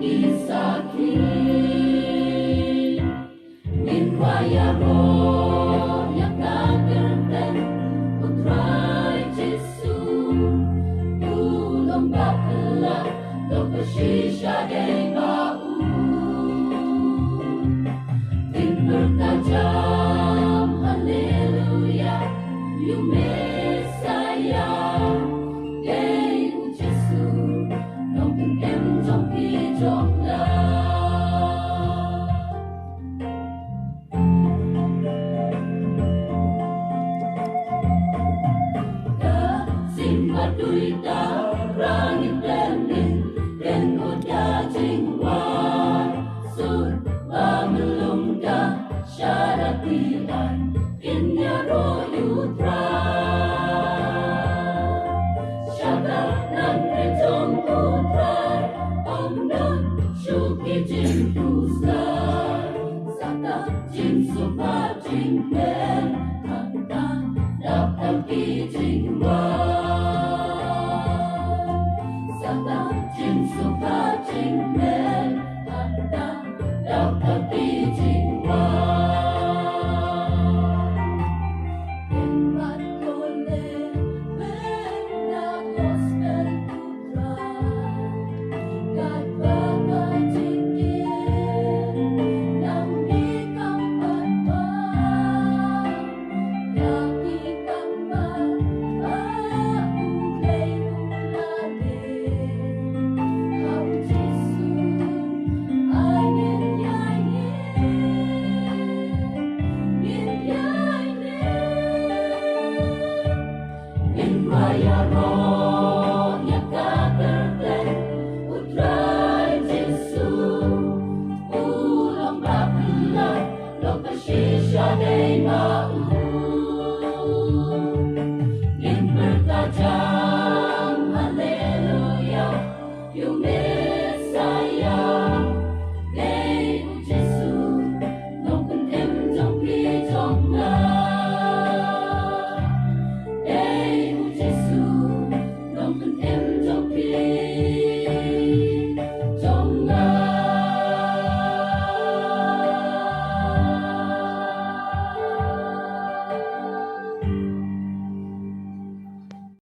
Isaki Ninwaya roh yang tak gerten Putrai Jesu Tulong bapelah Dopershisha de bau Din bertajam Haleluya You Messiah Day Jesu Nông từng em trong khi chọn Duita rangit lenin dan udah jingwan sur bamelungda syaratian inya royutra syagar nan rejong putrai om non syuki jing pusar sata jing supa jing pen